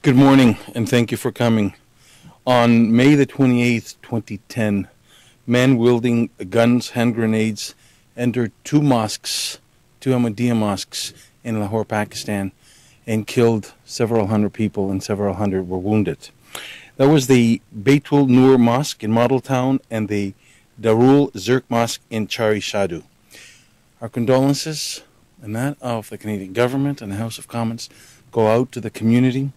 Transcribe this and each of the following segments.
Good morning, and thank you for coming. On May the 28th, 2010, men wielding guns, hand grenades, entered two Ahmadiyya mosques in Lahore, Pakistan, and killed several hundred people, and several hundred were wounded. That was the Baitul Nur Mosque in Model Town and the Darul Zirk Mosque in Chari Shadu. Our condolences and that of the Canadian government and the House of Commons go out to the community.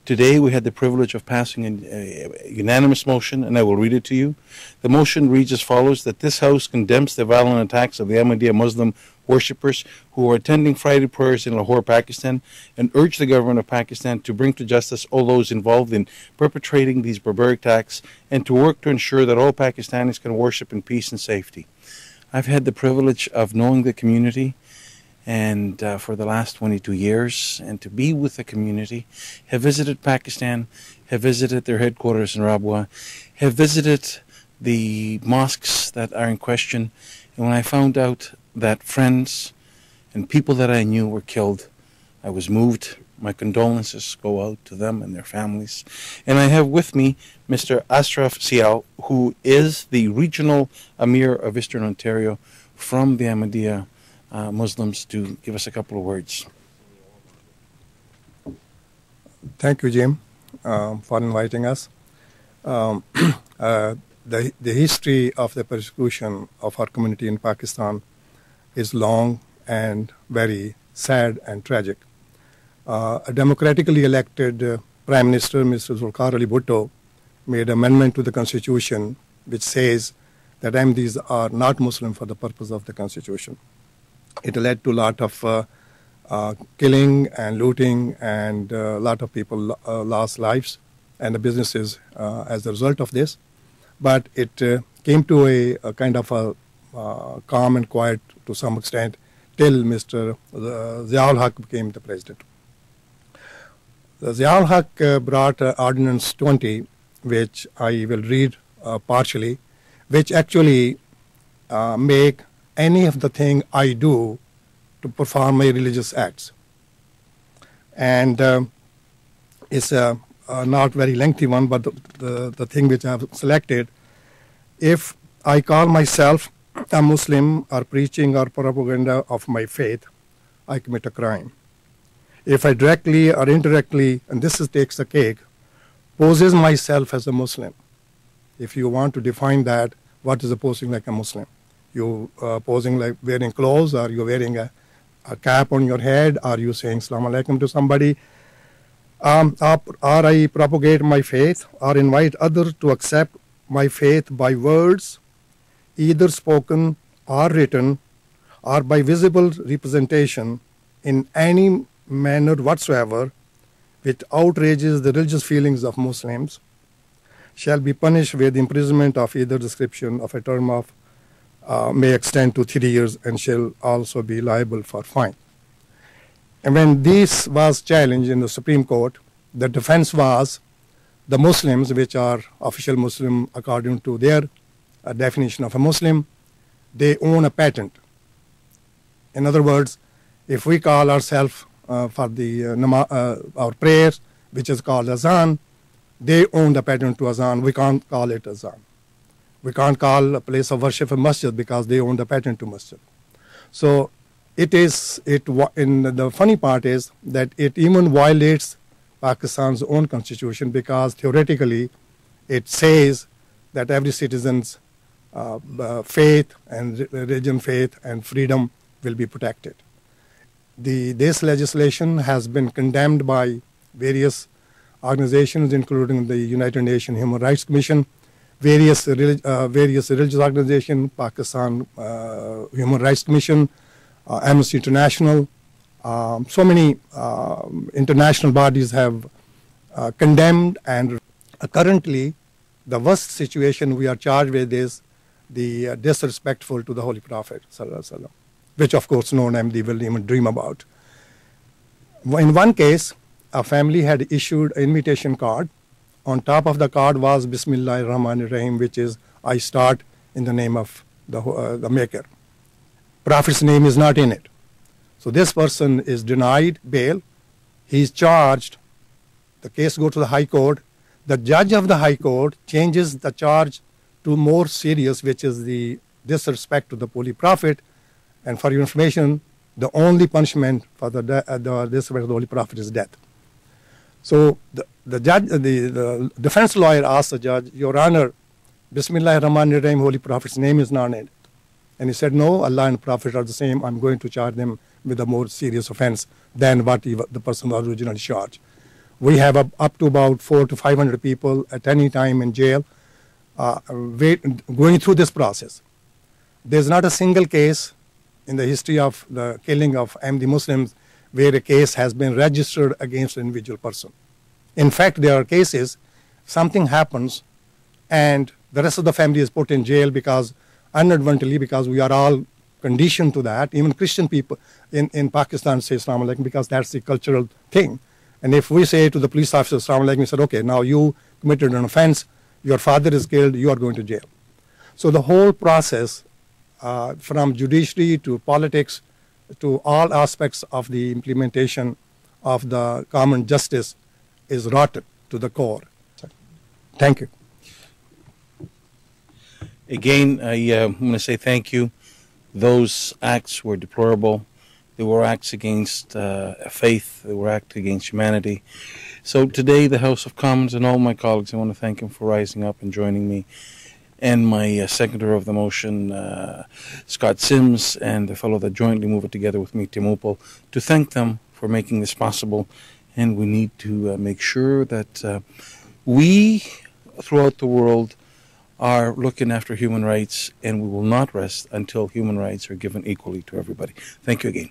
Today we had the privilege of passing a unanimous motion, and I will read it to you. The motion reads as follows: that this House condemns the violent attacks of the Ahmadiyya Muslim worshippers who are attending Friday prayers in Lahore, Pakistan, and urge the government of Pakistan to bring to justice all those involved in perpetrating these barbaric attacks and to work to ensure that all Pakistanis can worship in peace and safety. I've had the privilege of knowing the community and for the last 22 years, and to be with the community, have visited Pakistan, have visited their headquarters in Rabwa, have visited the mosques that are in question, and when I found out that friends and people that I knew were killed, I was moved. My condolences go out to them and their families. And I have with me Mr. Ashraf Sial, who is the regional Amir of Eastern Ontario from the Ahmadiyya Muslims, to give us a couple of words. Thank you, Jim, for inviting us. The history of the persecution of our community in Pakistan is long and very sad and tragic. A democratically elected Prime Minister, Mr. Zulfikar Ali Bhutto, made an amendment to the Constitution which says that Ahmadis are not Muslim for the purpose of the Constitution. It led to a lot of killing and looting, and a lot of people lost lives and the businesses as a result of this. But it came to a kind of a calm and quiet to some extent till Mr. Ziaul Haq became the president. Ziaul Haq brought Ordinance 20, which I will read partially, which actually make any of the thing I do to perform my religious acts. And it's a not very lengthy one, but the thing which I have selected: if I call myself a Muslim or preaching or propaganda of my faith, I commit a crime. If I directly or indirectly, and this takes the cake, poses myself as a Muslim. If you want to define that, what is posing like a Muslim? You posing like wearing clothes, or you wearing a cap on your head, are you saying Assalamu alaikum to somebody? Or I propagate my faith or invite others to accept my faith by words, either spoken or written, or by visible representation in any manner whatsoever, which outrages the religious feelings of Muslims, shall be punished with imprisonment of either description of a term of may extend to 3 years, and shall also be liable for fine. And when this was challenged in the Supreme Court, the defense was the Muslims, which are official Muslim according to their definition of a Muslim, they own a patent. In other words, if we call ourselves for the our prayers, which is called azan, they own the patent to azan. We can't call it azan. We can't call a place of worship a masjid because they own the patent to masjid. So in the funny part is that it even violates Pakistan's own constitution, because theoretically it says that every citizen's faith and religion, faith and freedom will be protected. This legislation has been condemned by various organizations, including the United Nations Human Rights Commission, various religious organizations, Pakistan Human Rights Commission, Amnesty International. So many international bodies have condemned, and currently the worst situation we are charged with is the disrespectful to the Holy Prophet Sallallahu Alaihi Wasallam, which of course no Ahmadi will even dream about. In one case, a family had issued an invitation card. On top of the card was Bismillah ar-Rahman ar-Rahim, which is I start in the name of the Maker. Prophet's name is not in it. So this person is denied bail. He is charged The case goes to the High Court. The judge of the High Court changes the charge to more serious, which is the disrespect to the Holy Prophet. And for your information, the only punishment for the disrespect of the Holy Prophet is death. So the defense lawyer asked the judge, Your Honor, Bismillah ar-Rahman ar-Rahim, Holy Prophet's name is not in it. And he said, no, Allah and Prophet are the same. I'm going to charge them with a more serious offense than what the person was originally charged. We have up to about 400 to 500 people at any time in jail going through this process. There's not a single case in the history of the killing of Ahmadiyya Muslims where a case has been registered against an individual person. In fact, there are cases, something happens and the rest of the family is put in jail because inadvertently, because we are all conditioned to that. Even Christian people in Pakistan say Assalamu alaikum because that's the cultural thing. And if we say to the police officer Assalamu alaikum, he said, okay, now you committed an offense, your father is killed, you are going to jail. So the whole process from judiciary to politics to all aspects of the implementation of the common justice is rotten to the core. Thank you. Again, I want to say thank you. Those acts were deplorable. They were acts against faith. They were acts against humanity. So today, the House of Commons and all my colleagues, I want to thank them for rising up and joining me. And my seconder of the motion, Scott Sims, and the fellow that jointly moved it together with me, Tim Opal, to thank them for making this possible. And we need to make sure that we, throughout the world, are looking after human rights, and we will not rest until human rights are given equally to everybody. Thank you again.